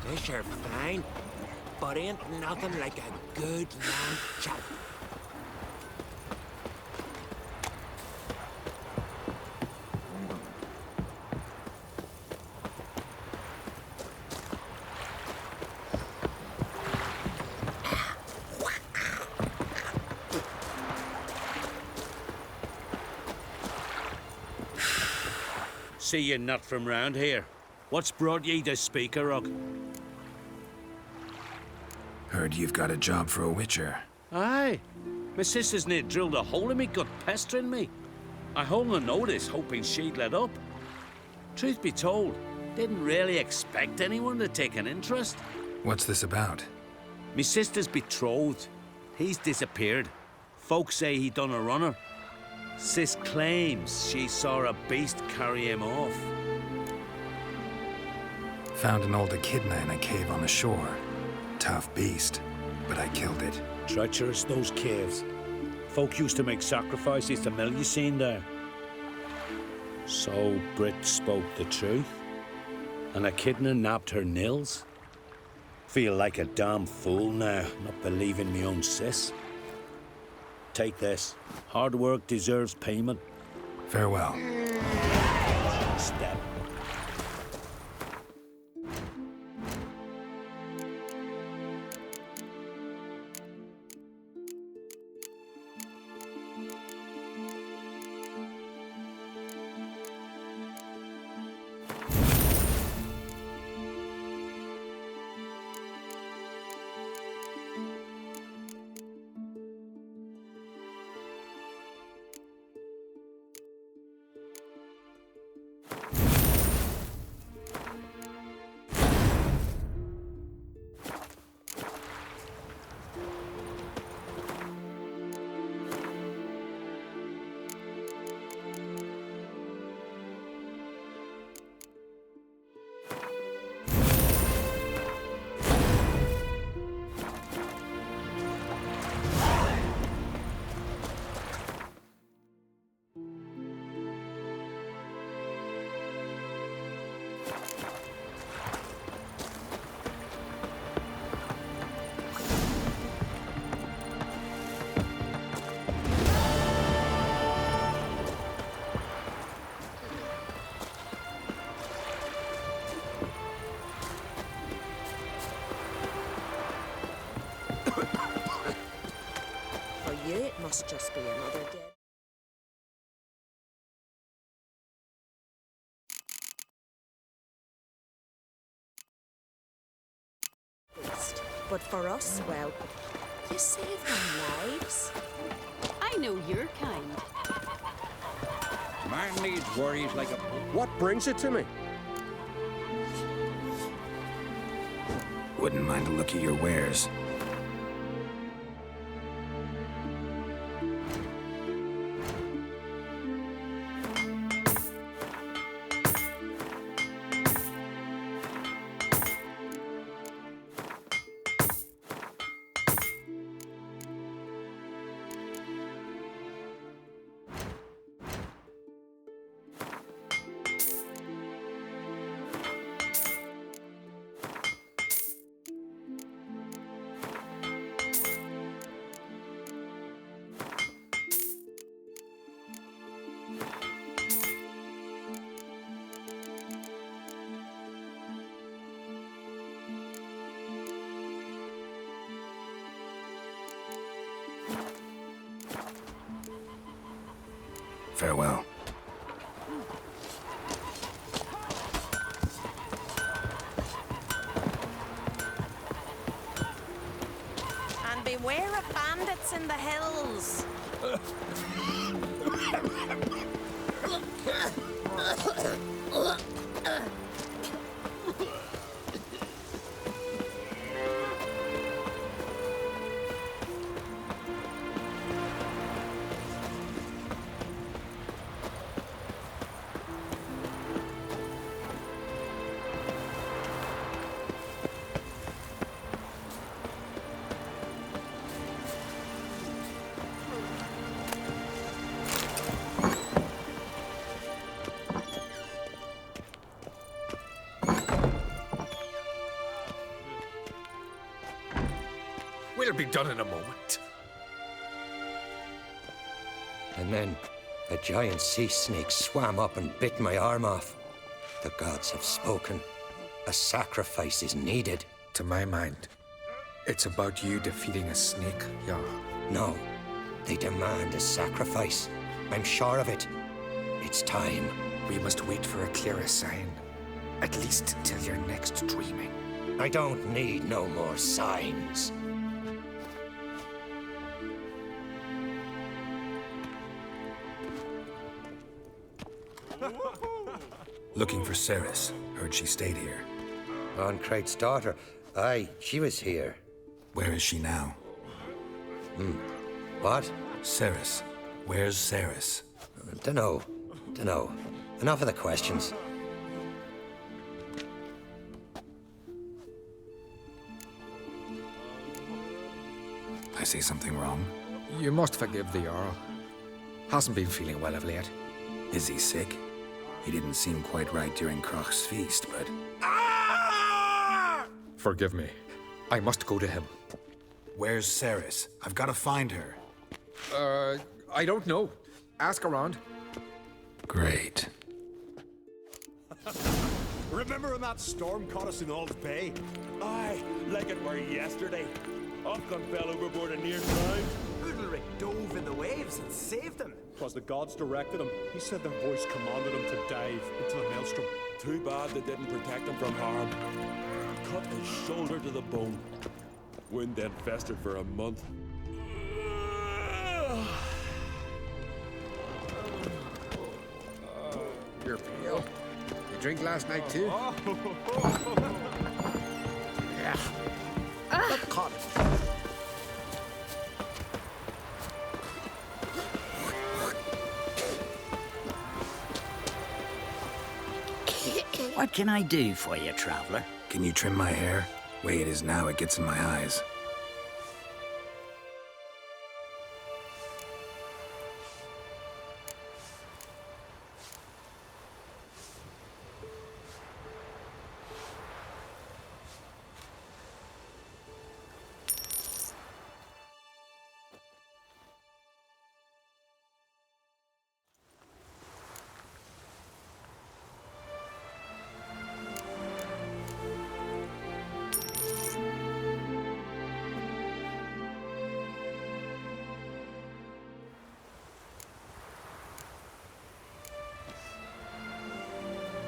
Fish are fine, but ain't nothing like a good long chop. See you're not from round here. What's brought ye to Speaker Rock? Heard you've got a job for a witcher. Aye. My sister's near drilled a hole in me gut, pestering me. I hung on notice, hoping she'd let up. Truth be told, didn't really expect anyone to take an interest. What's this about? Me sister's betrothed. He's disappeared. Folks say he done a runner. Sis claims she saw a beast carry him off. Found an old echidna in a cave on the shore. Tough beast, but I killed it. Treacherous, those caves. Folk used to make sacrifices to Melusine there. So Brit spoke the truth. An echidna nabbed her nils. Feel like a damn fool now, not believing me own sis. Take this. Hard work deserves payment. Farewell. Step. It must just be another dead. Beast. But for us, well, you saved our lives. I know your kind. Man needs worries like a... What brings it to me? Wouldn't mind a look at your wares. Farewell. And beware of bandits in the hills. be done in a moment. And then a giant sea snake swam up and bit my arm off. The gods have spoken. A sacrifice is needed. To my mind, it's about you defeating a snake, Jarl. No, they demand a sacrifice. I'm sure of it. It's time. We must wait for a clearer sign. At least till your next dreaming. I don't need no more signs. Looking for Ceres. Heard she stayed here. On Crate's daughter. Aye, she was here. Where is she now? What? Ceres. Where's Ceres? Dunno. Enough of the questions. I say something wrong? You must forgive the Jarl. Hasn't been feeling well of late. Is he sick? He didn't seem quite right during Crach's feast, but... Forgive me. I must go to him. Where's Ceres? I've got to find her. I don't know. Ask around. Great. Remember when that storm caught us in Ald's Bay? Aye, like it were yesterday. Ofcom fell overboard and near drowned. Udalric dove in the waves and saved him. 'Twas the gods directed him. He said their voice commanded him to dive into the maelstrom. Too bad they didn't protect him from harm. Cut his shoulder to the bone. Wound then festered for a month. You're pale. You drink last night too? Yeah. Look, caught it. What can I do for you, traveler? Can you trim my hair? Way it is now, it gets in my eyes.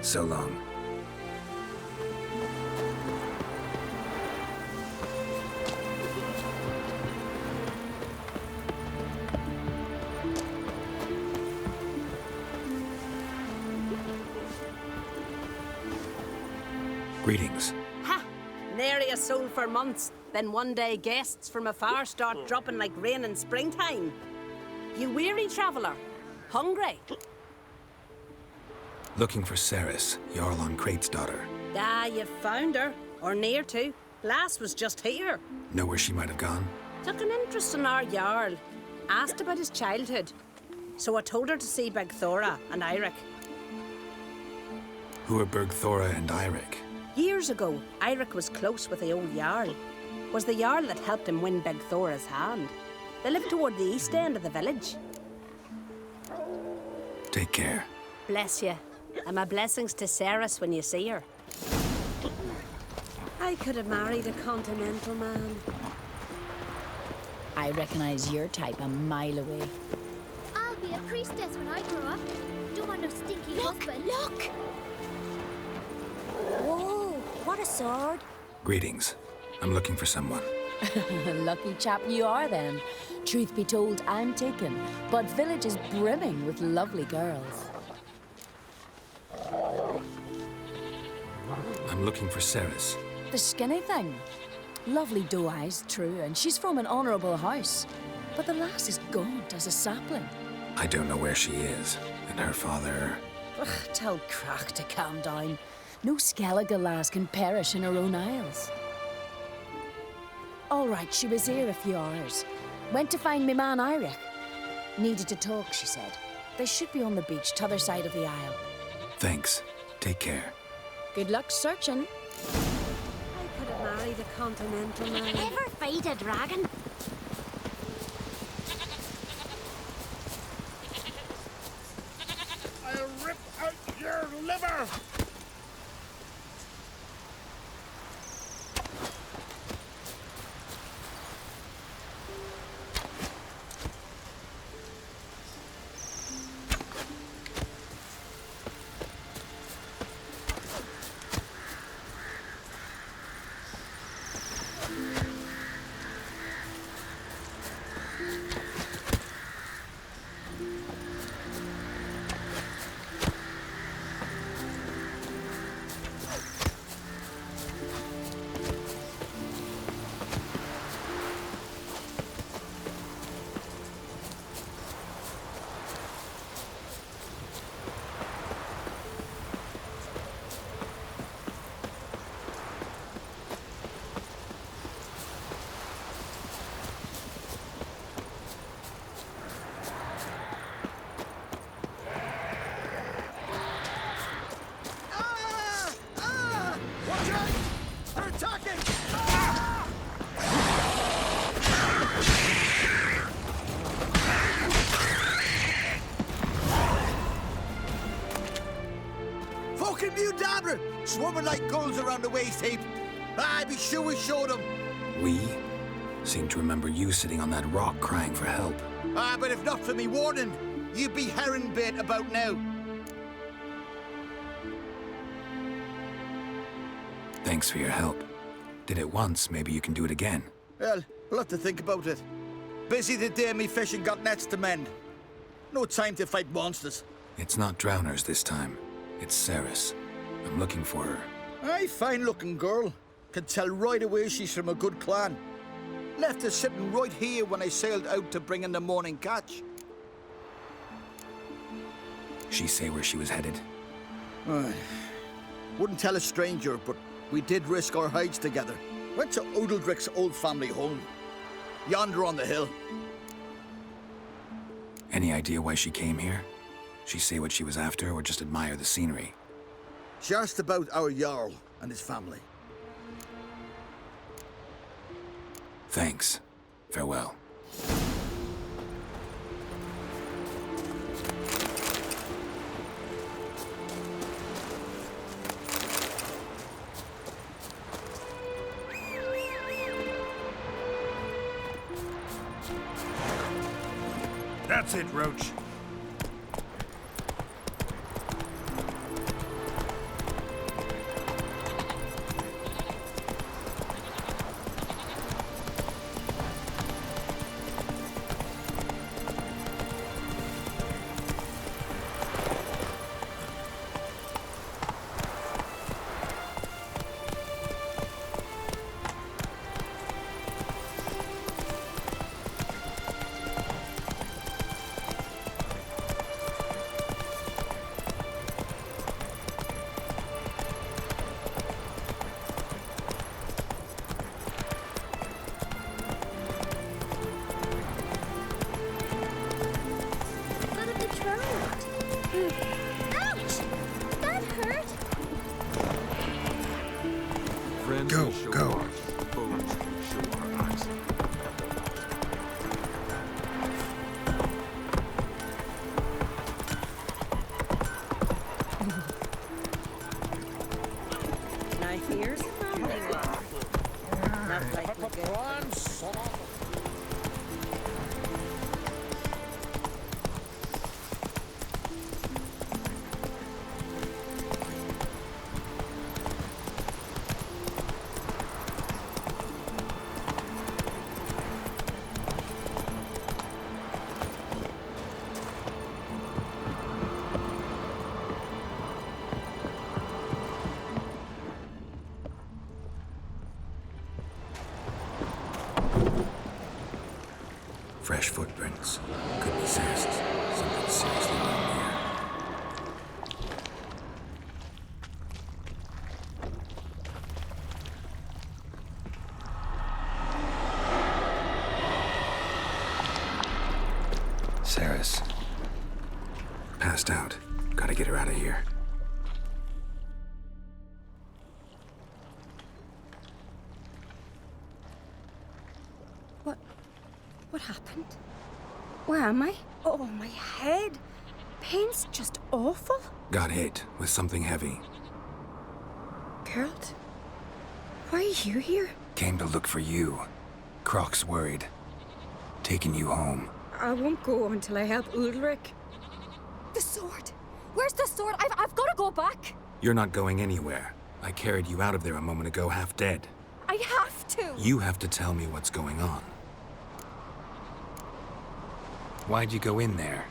So long. Greetings. Ha! Nary a soul for months. Then one day guests from afar start dropping like rain in springtime. You weary traveller? Hungry? Looking for Ceres, Jarl on Crate's daughter. Ah, you've found her. Or near to. Lass was just here. Know where she might have gone? Took an interest in our Jarl. Asked about his childhood. So I told her to see Begthora and Eirik. Who are Bergthora and Eirik? Years ago, Eirik was close with the old Jarl. Was the Jarl that helped him win Begthora's hand. They lived toward the east end of the village. Take care. Bless you. And my blessings to Ceres when you see her. I could have married a continental man. I recognize your type a mile away. I'll be a priestess when I grow up. Don't want no stinky husband. Look! Whoa, what a sword. Greetings. I'm looking for someone. Lucky chap you are then. Truth be told, I'm taken, but village is brimming with lovely girls. I'm looking for Ceres. The skinny thing. Lovely doe eyes, true, and she's from an honourable house. But the lass is gaunt as a sapling. I don't know where she is, and her father... Ugh, tell Crach to calm down. No Skellige lass can perish in her own isles. All right, she was here a few hours. Went to find me man Eirik. Needed to talk, she said. They should be on the beach, t'other side of the isle. Thanks. Take care. Good luck searching. I could have marry the Continental man? Ever fight a dragon? I'll rip out your liver! Fucking mute dabber! Swarming like gulls around the waist heap. Aye, be sure we showed them. We? Seem to remember you sitting on that rock crying for help. Ah, but if not for me warning, you'd be herring bait about now. Thanks for your help. Did it once, maybe you can do it again. Well, we'll have to think about it. Busy the day me fishing got nets to mend. No time to fight monsters. It's not drowners this time. It's Ceres. I'm looking for her. Aye, fine-looking girl. Can tell right away she's from a good clan. Left her sitting right here when I sailed out to bring in the morning catch. She say where she was headed? Aye. Wouldn't tell a stranger, but we did risk our hides together. Went to Odeldrick's old family home. Yonder on the hill. Any idea why she came here? She say what she was after, or just admire the scenery? She asked about our Jarl and his family. Thanks. Farewell. That's it, Roach. Go, go. Now here's a family one. Not like we get. Fresh footprints. Could be Ceres. Something seriously wrong here. Ceres. Passed out. Gotta get her out of here. what happened? Where am I? Oh, my head. Pain's just awful. Got hit with something heavy. Geralt? Why are you here? Came to look for you. Croc's worried. Taking you home. I won't go until I help Udalric. The sword! Where's the sword? I've got to go back! You're not going anywhere. I carried you out of there a moment ago, half dead. I have to! You have to tell me what's going on. Why'd you go in there?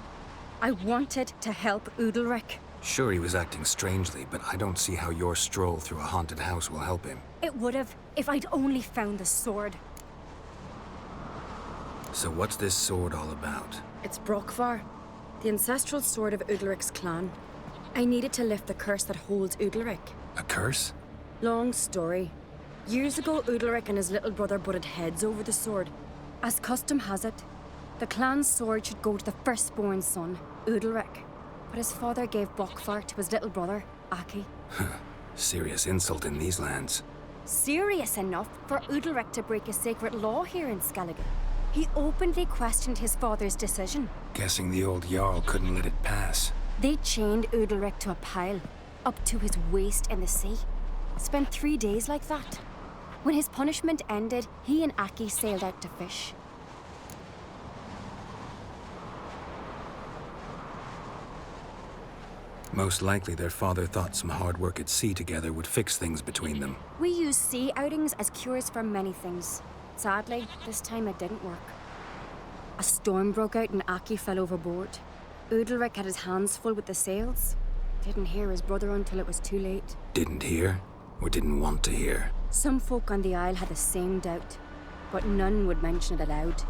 I wanted to help Udalric. Sure, he was acting strangely, but I don't see how your stroll through a haunted house will help him. It would have, if I'd only found the sword. So what's this sword all about? It's Brokvar, the ancestral sword of Udalric's clan. I needed to lift the curse that holds Udalric. A curse? Long story. Years ago, Udalric and his little brother butted heads over the sword. As custom has it, the clan's sword should go to the firstborn son, Udalric. But his father gave Brokvar to his little brother, Aki. Serious insult in these lands. Serious enough for Udalric to break a sacred law here in Skellige. He openly questioned his father's decision. Guessing the old Jarl couldn't let it pass. They chained Udalric to a pile, up to his waist in the sea. Spent 3 days like that. When his punishment ended, he and Aki sailed out to fish. Most likely their father thought some hard work at sea together would fix things between them. We use sea outings as cures for many things. Sadly, this time it didn't work. A storm broke out and Aki fell overboard. Udalric had his hands full with the sails. Didn't hear his brother until it was too late. Didn't hear? Or didn't want to hear? Some folk on the Isle had the same doubt, but none would mention it aloud.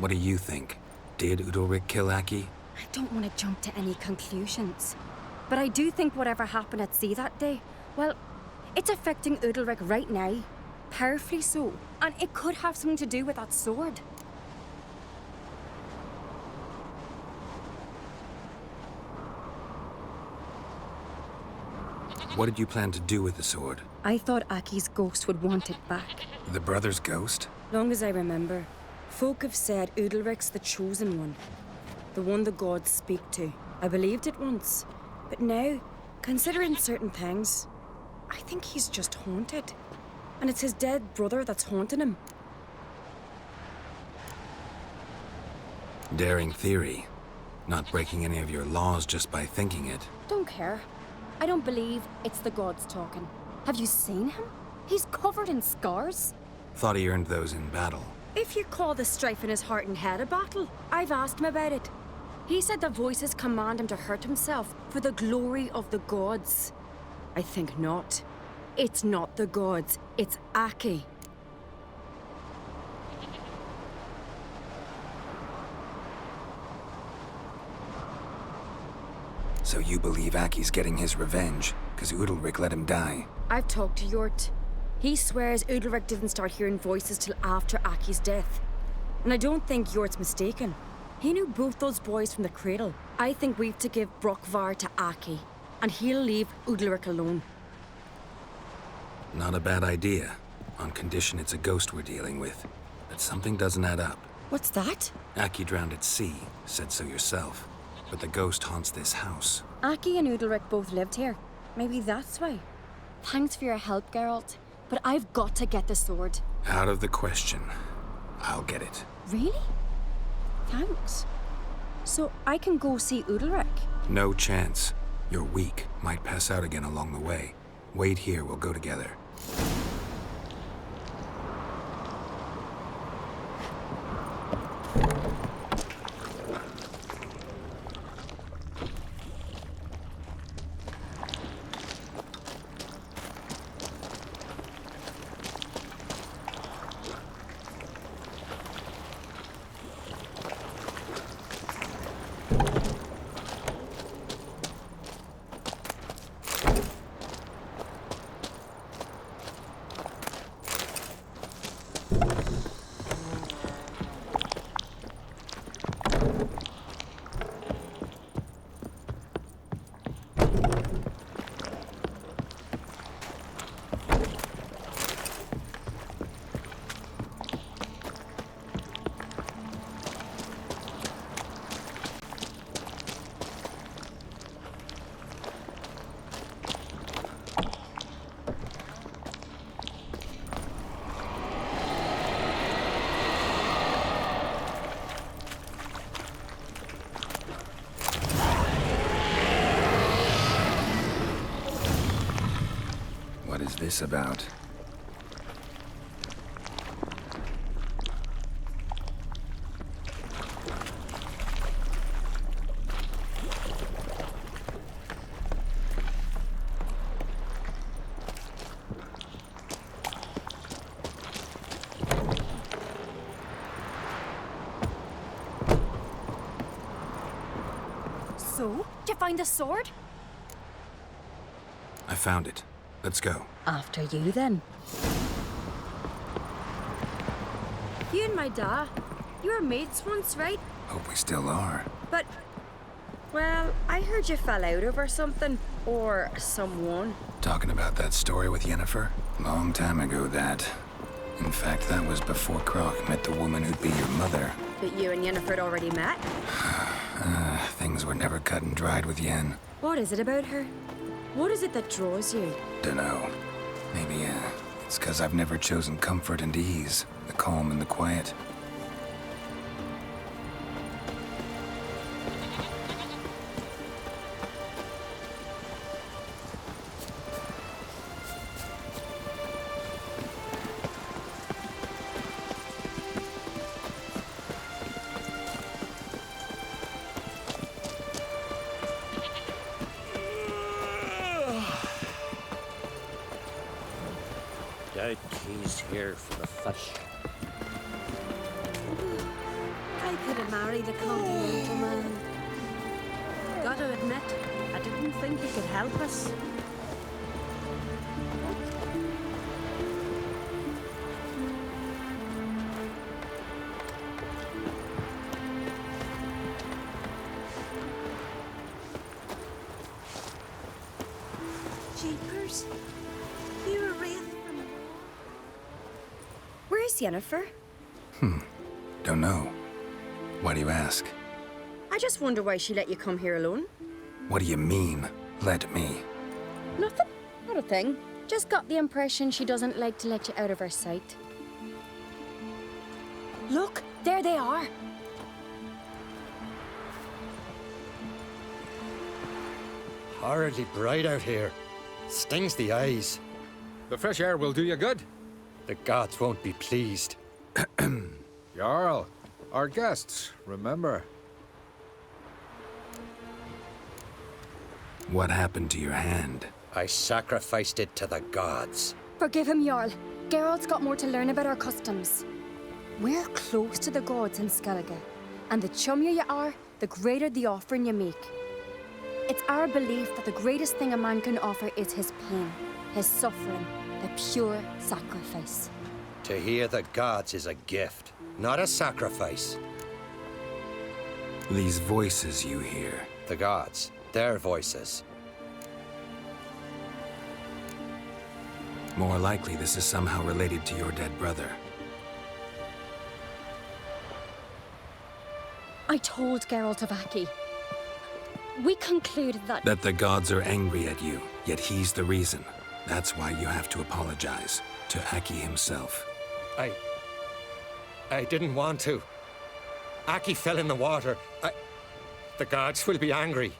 What do you think? Did Udalric kill Aki? I don't want to jump to any conclusions. But I do think whatever happened at sea that day, well, it's affecting Udalric right now. Powerfully so. And it could have something to do with that sword. What did you plan to do with the sword? I thought Aki's ghost would want it back. The brother's ghost? Long as I remember, folk have said Udalric's the chosen one. The one the gods speak to. I believed it once. But now, considering certain things, I think he's just haunted. And it's his dead brother that's haunting him. Daring theory. Not breaking any of your laws just by thinking it. Don't care. I don't believe it's the gods talking. Have you seen him? He's covered in scars. Thought he earned those in battle. If you call the strife in his heart and head a battle, I've asked him about it. He said the voices command him to hurt himself for the glory of the gods. I think not. It's not the gods, it's Aki. So you believe Aki's getting his revenge, because Udalric let him die? I've talked to Yort. He swears Udalric didn't start hearing voices till after Aki's death. And I don't think Yort's mistaken. He knew both those boys from the cradle. I think we've to give Brokvar to Aki, and he'll leave Udalric alone. Not a bad idea, on condition it's a ghost we're dealing with. But something doesn't add up. What's that? Aki drowned at sea, said so yourself. But the ghost haunts this house. Aki and Udalric both lived here. Maybe that's why. Thanks for your help, Geralt. But I've got to get the sword. Out of the question. I'll get it. Really? Thanks. So I can go see Udalric? No chance. You're weak. Might pass out again along the way. Wait here, we'll go together. is this about? So, did you find the sword? I found it. Let's go. After you, then. You and my da, you were mates once, right? Hope we still are. But, well, I heard you fell out over something. Or someone. Talking about that story with Yennefer? Long time ago, that. In fact, that was before Croc met the woman who'd be your mother. But you and Yennefer had already met? Things were never cut and dried with Yen. What is it about her? What is it that draws you? Dunno. Maybe, it's 'cause I've never chosen comfort and ease, the calm and the quiet. Doubt he's here for the fish. I could have married a continental man. Gotta admit, I didn't think he could help us. Jeepers, you were wraith from... Where's Yennefer? Don't know. Why do you ask? I just wonder why she let you come here alone. What do you mean, let me? Nothing. Not a thing. Just got the impression she doesn't like to let you out of her sight. Look, there they are. Horridly bright out here. Stings the eyes. The fresh air will do you good. The gods won't be pleased. Jarl, our guests, remember. What happened to your hand? I sacrificed it to the gods. Forgive him, Jarl. Geralt's got more to learn about our customs. We're close to the gods in Skellige, and the chummier you are, the greater the offering you make. It's our belief that the greatest thing a man can offer is his pain, his suffering, the pure sacrifice. To hear the gods is a gift, not a sacrifice. These voices you hear. The gods, their voices. More likely this is somehow related to your dead brother. I told Geralt of Aki. We concluded that... That the gods are angry at you, yet he's the reason. That's why you have to apologize to Aki himself. I didn't want to. Aki fell in the water. The gods will be angry.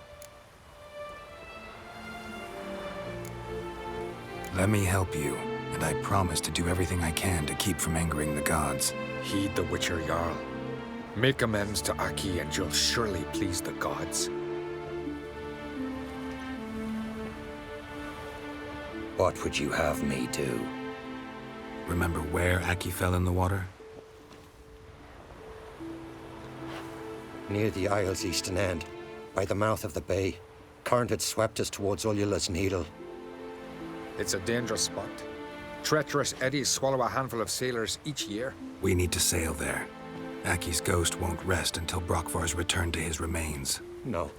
Let me help you, and I promise to do everything I can to keep from angering the gods. Heed the Witcher Jarl. Make amends to Aki and you'll surely please the gods. What would you have me do? Remember where Aki fell in the water? Near the Isle's eastern end, by the mouth of the bay. Current had swept us towards Ullula's Needle. It's a dangerous spot. Treacherous eddies swallow a handful of sailors each year. We need to sail there. Aki's ghost won't rest until Brokvar's returned to his remains. No.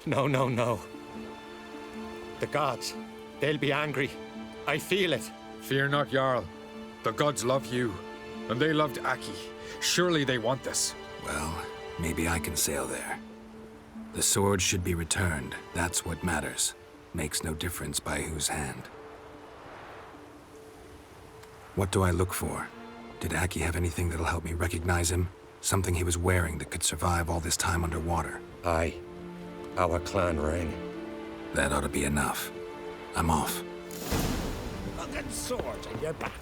No. The gods, they'll be angry. I feel it. Fear not, Jarl. The gods love you, and they loved Aki. Surely they want this. Well, maybe I can sail there. The sword should be returned. That's what matters. Makes no difference by whose hand. What do I look for? Did Aki have anything that'll help me recognize him? Something he was wearing that could survive all this time underwater? Aye. Our clan ring. That ought to be enough. I'm off. fucking swords on your back.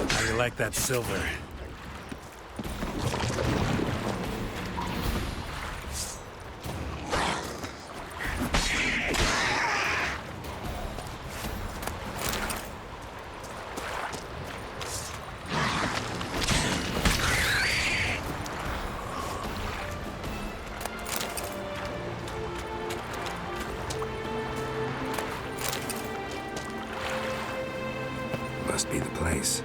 How you like that silver? Must be the place.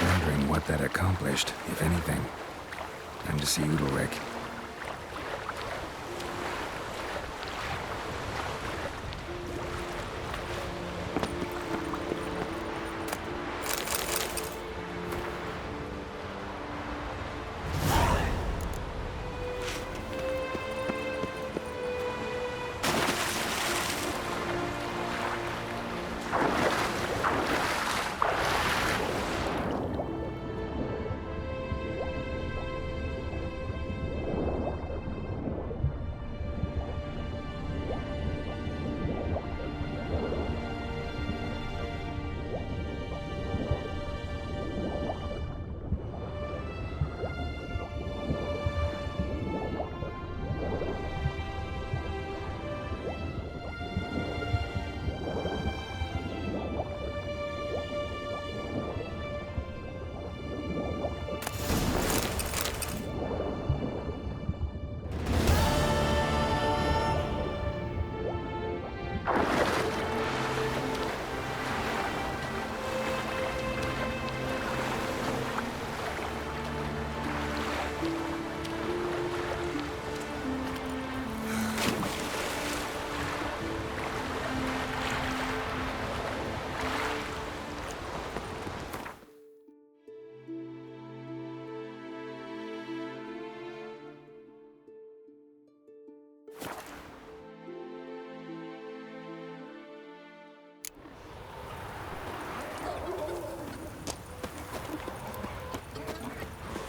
Wondering what that accomplished, if anything. Time to see Udalryk.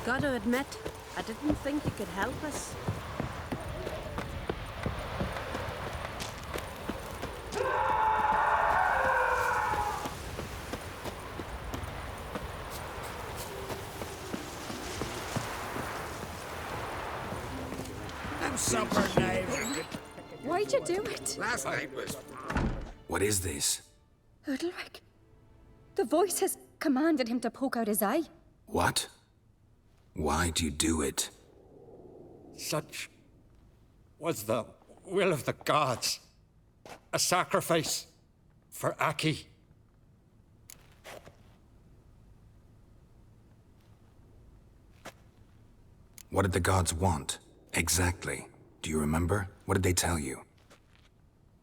Gotta admit, I didn't think you could help us. And supper now. Why'd you do it? Last night was... What is this? Udalryk. The voice has commanded him to poke out his eye. What? Why'd you do it? Such was the will of the gods. A sacrifice for Aki. What did the gods want? Exactly. Do you remember? What did they tell you?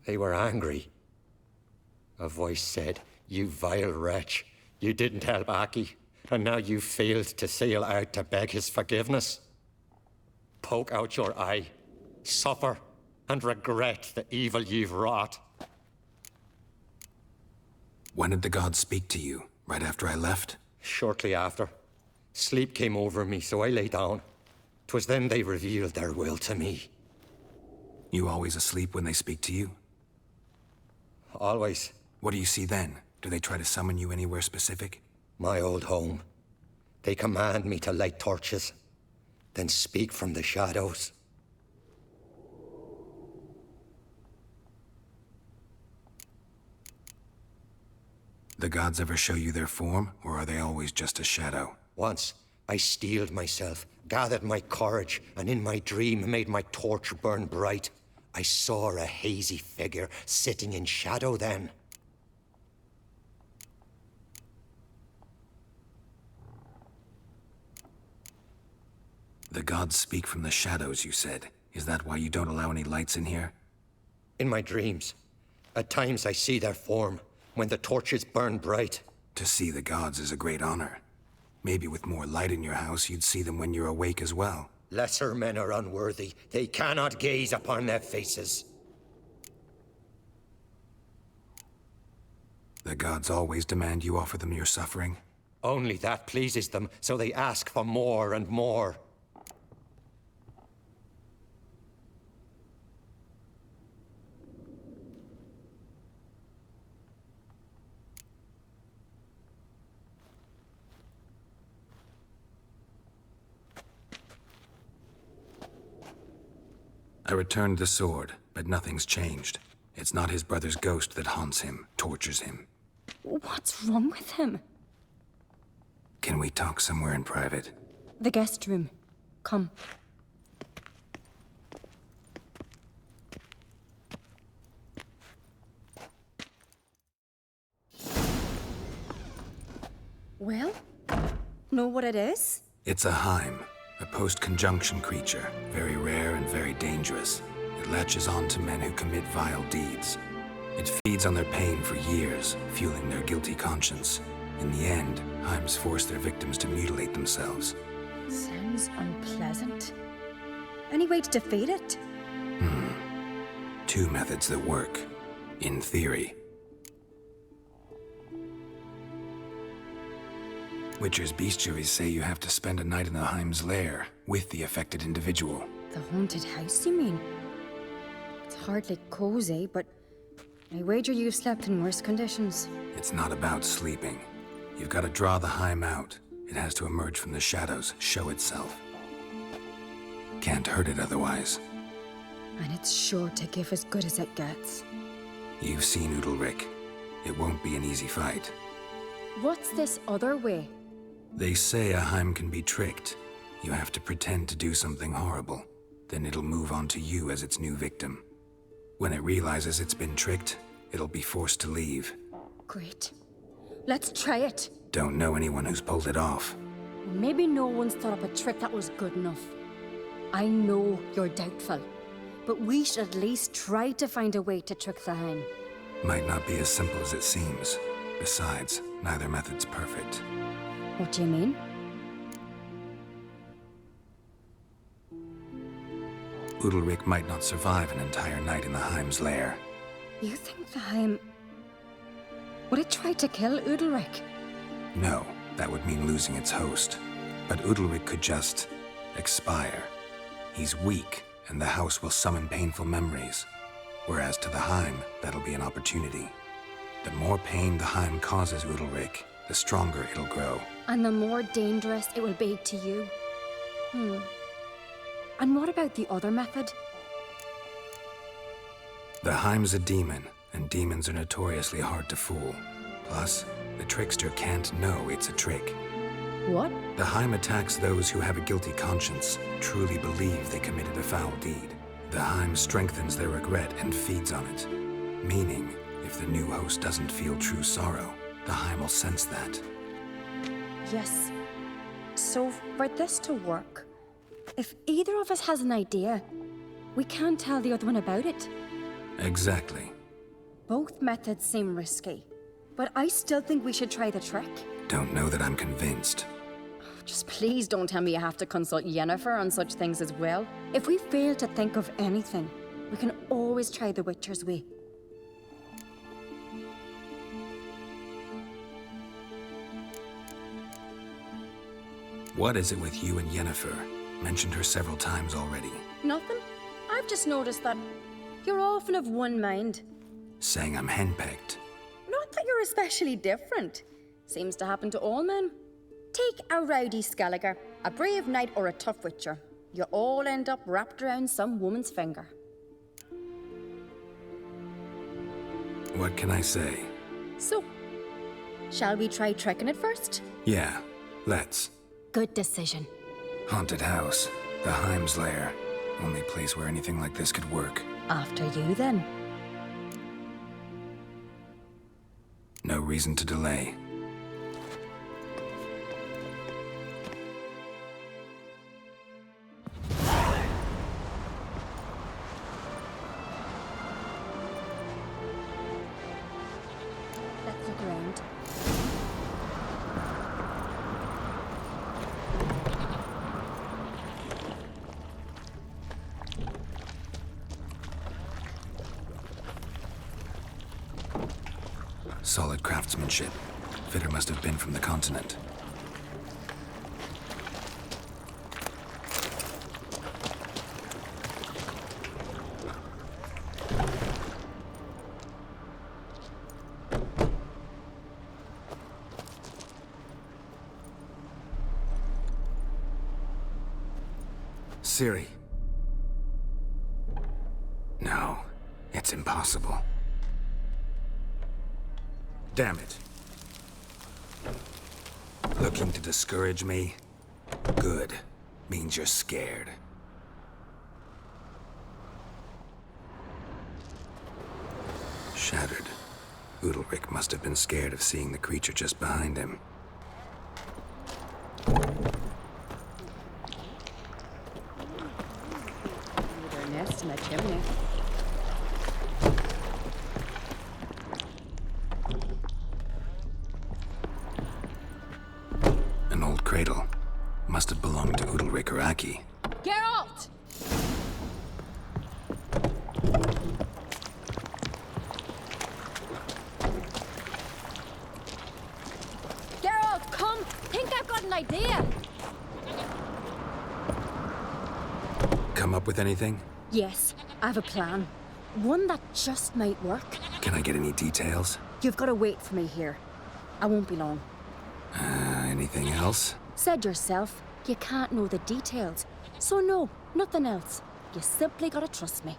They were angry. A voice said, "You vile wretch. You didn't help Aki. And now you failed to sail out to beg his forgiveness. Poke out your eye, suffer, and regret the evil you've wrought. When did the gods speak to you? Right after I left? Shortly after. Sleep came over me, so I lay down. 'Twas then they revealed their will to me. You always asleep when they speak to you? Always. What do you see then? Do they try to summon you anywhere specific? My old home. They command me to light torches, then speak from the shadows. The gods ever show you their form, or are they always just a shadow? Once, I steeled myself, gathered my courage, and in my dream made my torch burn bright. I saw a hazy figure sitting in shadow then. The gods speak from the shadows, you said. Is that why you don't allow any lights in here? In my dreams. At times I see their form, when the torches burn bright. To see the gods is a great honor. Maybe with more light in your house, you'd see them when you're awake as well. Lesser men are unworthy. They cannot gaze upon their faces. The gods always demand you offer them your suffering? Only that pleases them, so they ask for more and more. I returned the sword, but nothing's changed. It's not his brother's ghost that haunts him, tortures him. What's wrong with him? Can we talk somewhere in private? The guest room. Come. Well, know what it is? It's a Heim, a post-conjunction creature, very rare and very dangerous. It latches on to men who commit vile deeds. It feeds on their pain for years, fueling their guilty conscience. In the end, Heims force their victims to mutilate themselves. Sounds unpleasant. Any way to defeat it? Two methods that work. In theory. Witcher's bestiaries say you have to spend a night in the Heim's lair, with the affected individual. The haunted house, you mean? It's hardly cozy, but I wager you've slept in worse conditions. It's not about sleeping. You've got to draw the Heim out. It has to emerge from the shadows, show itself. Can't hurt it otherwise. And it's sure to give as good as it gets. You've seen Udalryk. It won't be an easy fight. What's this other way? They say a Heim can be tricked. You have to pretend to do something horrible. Then it'll move on to you as its new victim. When it realizes it's been tricked, it'll be forced to leave. Great. Let's try it. Don't know anyone who's pulled it off. Maybe no one's thought up a trick that was good enough. I know you're doubtful, but we should at least try to find a way to trick the Heim. Might not be as simple as it seems. Besides, neither method's perfect. What do you mean? Udalryk might not survive an entire night in the Heim's lair. You think the Heim... Would it try to kill Udalryk? No, that would mean losing its host. But Udalryk could just... expire. He's weak, and the house will summon painful memories. Whereas to the Heim, that'll be an opportunity. The more pain the Heim causes Udalryk, the stronger it'll grow. And the more dangerous it will be to you. And what about the other method? The Heim's a demon, and demons are notoriously hard to fool. Plus, the trickster can't know it's a trick. What? The Heim attacks those who have a guilty conscience, truly believe they committed a foul deed. The Heim strengthens their regret and feeds on it. Meaning, if the new host doesn't feel true sorrow, the Heim will sense that. Yes. So, for this to work, if either of us has an idea, we can't tell the other one about it. Exactly. Both methods seem risky, but I still think we should try the trick. Don't know that I'm convinced. Just please don't tell me you have to consult Yennefer on such things as well. If we fail to think of anything, we can always try the Witcher's way. What is it with you and Yennefer? Mentioned her several times already. Nothing. I've just noticed that you're often of one mind. Saying I'm henpecked. Not that you're especially different. Seems to happen to all men. Take a rowdy Skelliger, a brave knight, or a tough witcher. You all end up wrapped around some woman's finger. What can I say? So, shall we try trekking it first? Yeah, let's. Good decision. Haunted house. The Heim's lair. Only place where anything like this could work. After you, then. No reason to delay. Let's look around. Solid craftsmanship. Fitter must have been from the continent. Ciri. No, it's impossible. Damn it. Looking to discourage me? Good. Means you're scared. Shattered. Udalryk must have been scared of seeing the creature just behind him. Their nest in a chimney. An old cradle. Must have belonged to Udalryk or Aki. Geralt! Geralt, come! Think I've got an idea! Come up with anything? Yes, I have a plan. One that just might work. Can I get any details? You've got to wait for me here. I won't be long. Anything else? Said yourself, you can't know the details. So no, nothing else. You simply gotta trust me.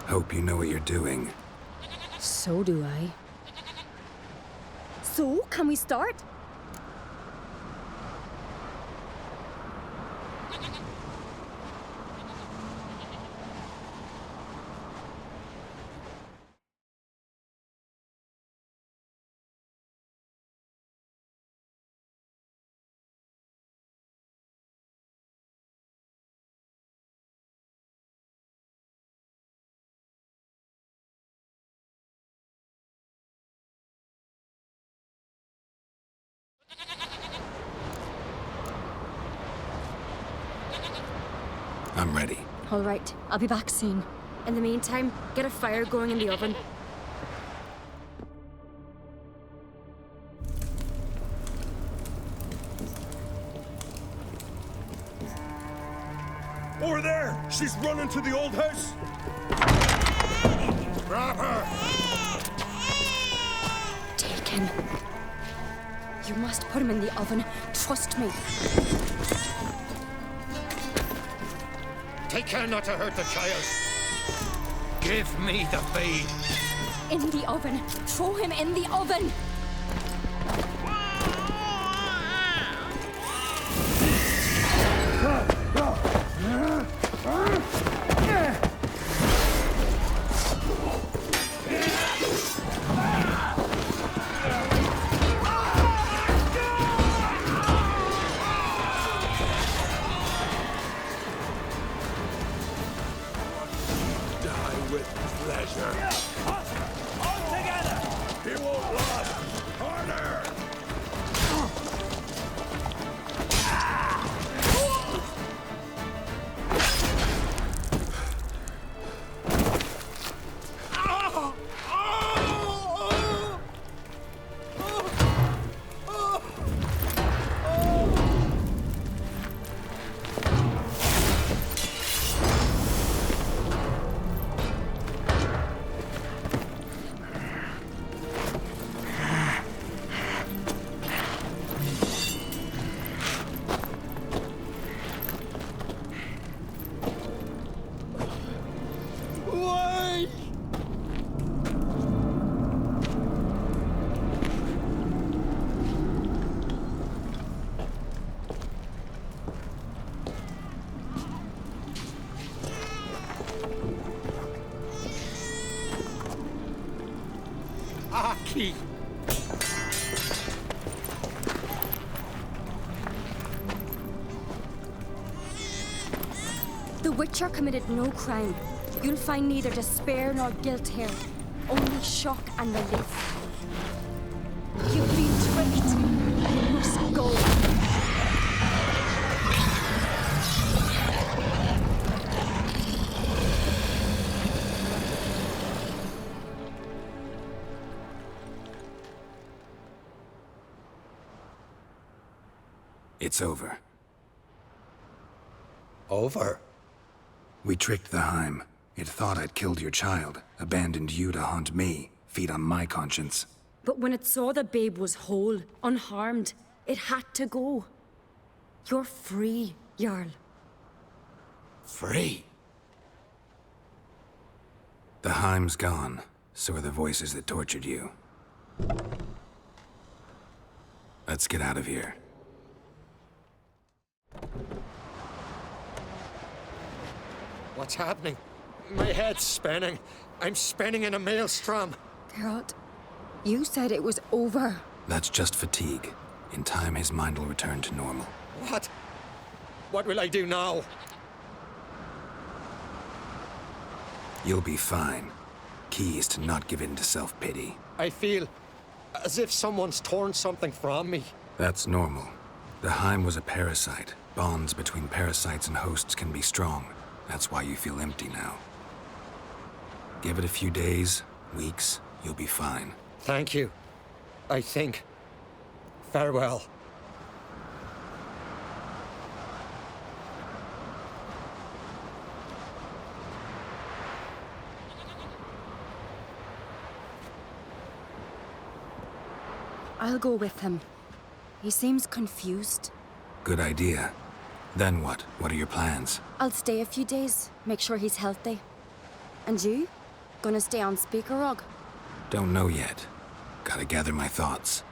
Hope you know what you're doing. So do I. So, can we start? I'm ready. All right, I'll be back soon. In the meantime, get a fire going in the oven. Over there! She's running to the old house! Grab her! Take him. You must put him in the oven. Trust me. Take care not to hurt the child. Give me the feed. In the oven. Throw him in the oven. Die with pleasure. All together! He won't last! Harder! Aki! The Witcher committed no crime. You'll find neither despair nor guilt here. Only shock and relief. You've been tricked. You must go. It's over. Over? We tricked the Heim. It thought I'd killed your child, abandoned you to haunt me, feed on my conscience. But when it saw the babe was whole, unharmed, it had to go. You're free, Jarl. Free? The Heim's gone, so are the voices that tortured you. Let's get out of here. What's happening? My head's spinning. I'm spinning in a maelstrom. Geralt, you said it was over. That's just fatigue. In time, his mind will return to normal. What? What will I do now? You'll be fine. Key is to not give in to self-pity. I feel as if someone's torn something from me. That's normal. The Heim was a parasite. Bonds between parasites and hosts can be strong. That's why you feel empty now. Give it a few days, weeks, you'll be fine. Thank you. I think. Farewell. I'll go with him. He seems confused. Good idea. Then what? What are your plans? I'll stay a few days, make sure he's healthy. And you? Gonna stay on Speaker Rog? Don't know yet. Gotta gather my thoughts.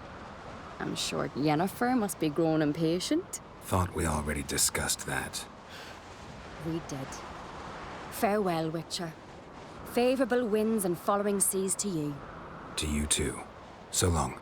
I'm sure Yennefer must be growing impatient. Thought we already discussed that. We did. Farewell, Witcher. Favorable winds and following seas to you. To you too. So long.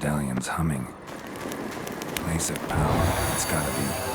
Medallion's humming. Place of power, it's gotta be.